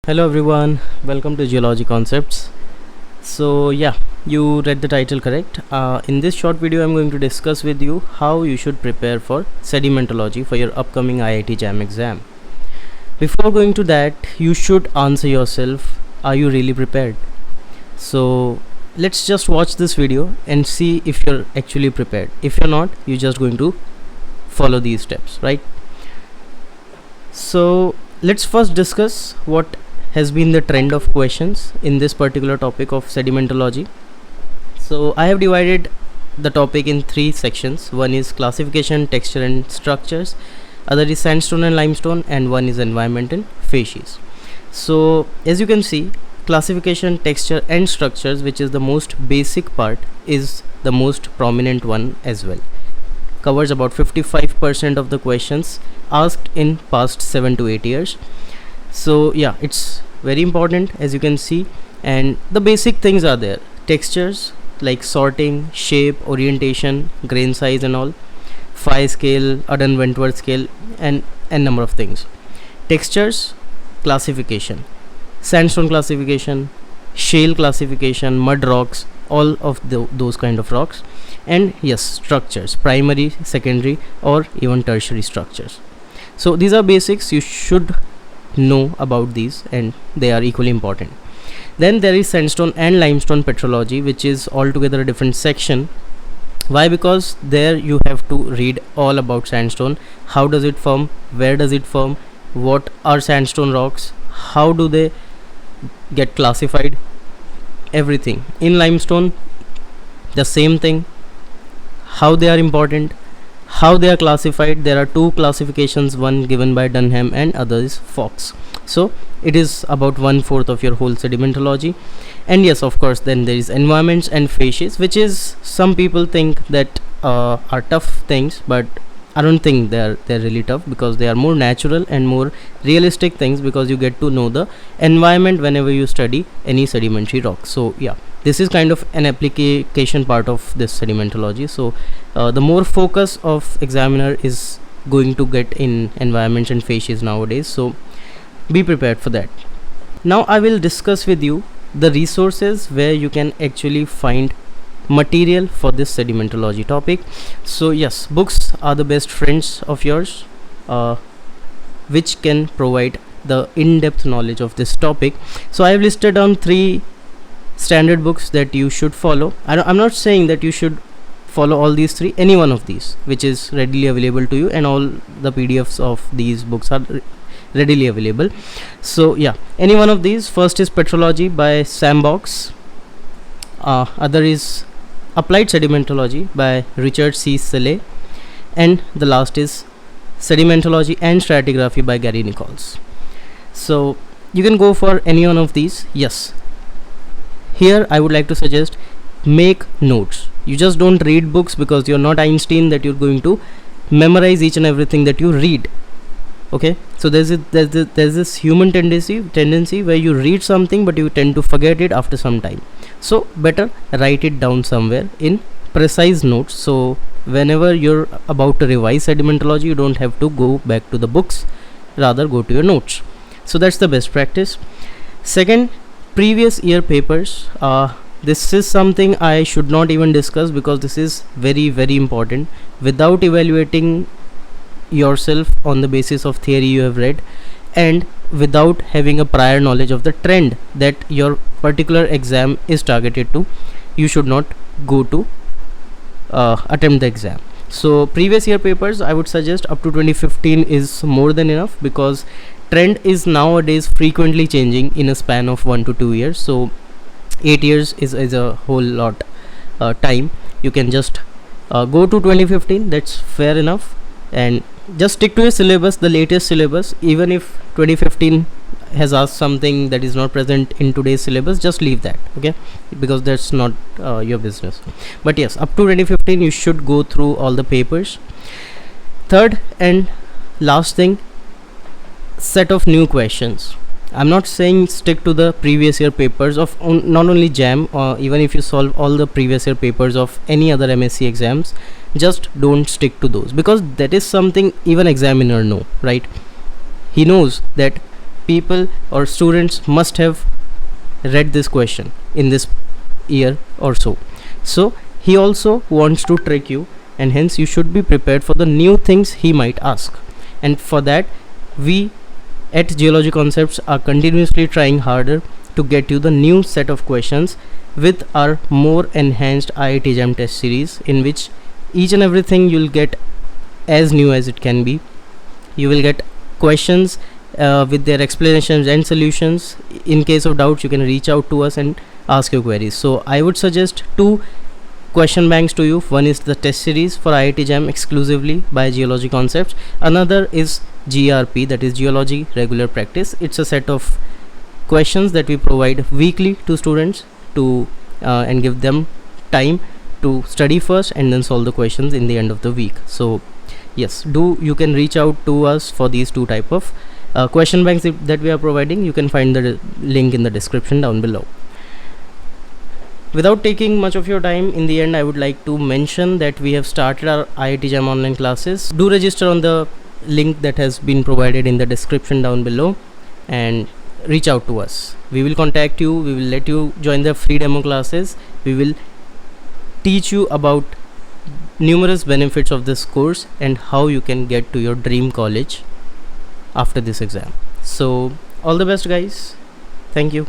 Hello everyone, welcome to Geology Concepts. So yeah, you read the title correct. In this short video I'm going to discuss with you how you should prepare for sedimentology for your upcoming IIT JAM exam. Before going to that, you should answer yourself, are you really prepared? So let's just watch this video and see if you're actually prepared. If you're not, you're just going to follow these steps, right? So let's first discuss what has been the trend of questions in this particular topic of sedimentology. So I have divided the topic in three sections. One is classification, texture and structures, other is sandstone and limestone, and one is environment and facies. So as you can see, classification, texture and structures, which is the most basic part, is the most prominent one as well. Covers about 55% of the questions asked in past 7 to 8 years. So yeah, it's very important, as you can see, and the basic things are there. Textures like sorting, shape, orientation, grain size and all, phi scale, Adden-Wentworth scale, and n number of things. Textures, classification, sandstone classification, shale classification, mud rocks, all of those kind of rocks. And yes, structures, primary, secondary or even tertiary structures. So these are basics. You should know about these and they are equally important. Then there is sandstone and limestone petrology, which is altogether a different section. Why? Because there you have to read all about sandstone. How does it form, where does it form, what are sandstone rocks, how do they get classified, everything. In limestone, the same thing, how they are important, how they are classified. There are two classifications, one given by Dunham and other is Fox. So it is about 1/4 of your whole sedimentology. And yes, of course, then there is environments and facies, which is, some people think that are tough things, but I don't think they're really tough, because they are more natural and more realistic things, because you get to know the environment whenever you study any sedimentary rock. So yeah, this is kind of an application part of this sedimentology. So the more focus of examiner is going to get in environments and facies nowadays, so be prepared for that. Now I will discuss with you the resources where you can actually find material for this sedimentology topic. So yes, books are the best friends of yours, which can provide the in-depth knowledge of this topic. So I have listed down 3 standard books that you should follow. I'm not saying that you should follow all these 3, any one of these which is readily available to you, and all the PDFs of these books are readily available. So yeah, any one of these. First is Petrology by Sam Box, other is Applied Sedimentology by Richard C. Seeley, and the last is Sedimentology and Stratigraphy by Gary Nichols. So you can go for any one of these. Yes, here I would like to suggest, make notes. You just don't read books, because you're not Einstein that you're going to memorize each and everything that you read. Okay, so there's this human tendency where you read something but you tend to forget it after some time. So better write it down somewhere in precise notes, so whenever you're about to revise sedimentology, you don't have to go back to the books, rather go to your notes. So that's the best practice. Second, previous year papers. This is something I should not even discuss, because this is very important. Without evaluating yourself on the basis of theory you have read, and without having a prior knowledge of the trend that your particular exam is targeted to, you should not go to attempt the exam. So previous year papers, I would suggest up to 2015 is more than enough, because trend is nowadays frequently changing in a span of 1 to 2 years. So 8 years is a whole lot time. You can just go to 2015, that's fair enough, and just stick to your syllabus, the latest syllabus. Even if 2015 has asked something that is not present in today's syllabus, just leave that, okay, because that's not your business. But yes, up to 2015 you should go through all the papers. Third and last thing, set of new questions. I'm not saying stick to the previous year papers of not only JAM, or even if you solve all the previous year papers of any other MSc exams, just don't stick to those, because that is something even examiner know, right? He knows that people or students must have read this question in this year or so. So he also wants to trick you, and hence you should be prepared for the new things he might ask. And for that, we at Geology Concepts are continuously trying harder to get you the new set of questions with our more enhanced IIT JAM test series, in which each and everything you'll get as new as it can be. You will get questions with their explanations and solutions. In case of doubts, you can reach out to us and ask your queries. So I would suggest two question banks to you. One is the test series for IIT JAM exclusively by Geology Concepts. Another is GRP, that is Geology Regular Practice. It's a set of questions that we provide weekly to students to and give them time to study first and then solve the questions in the end of the week. So yes, you can reach out to us for these two type of question banks that we are providing. You can find the link in the description down below. Without taking much of your time, in the end I would like to mention that we have started our IIT JAM online classes. Do register on the link that has been provided in the description down below and reach out to us. We will contact you, we will let you join the free demo classes. We will teach you about numerous benefits of this course and how you can get to your dream college after this exam. So all the best guys. Thank you.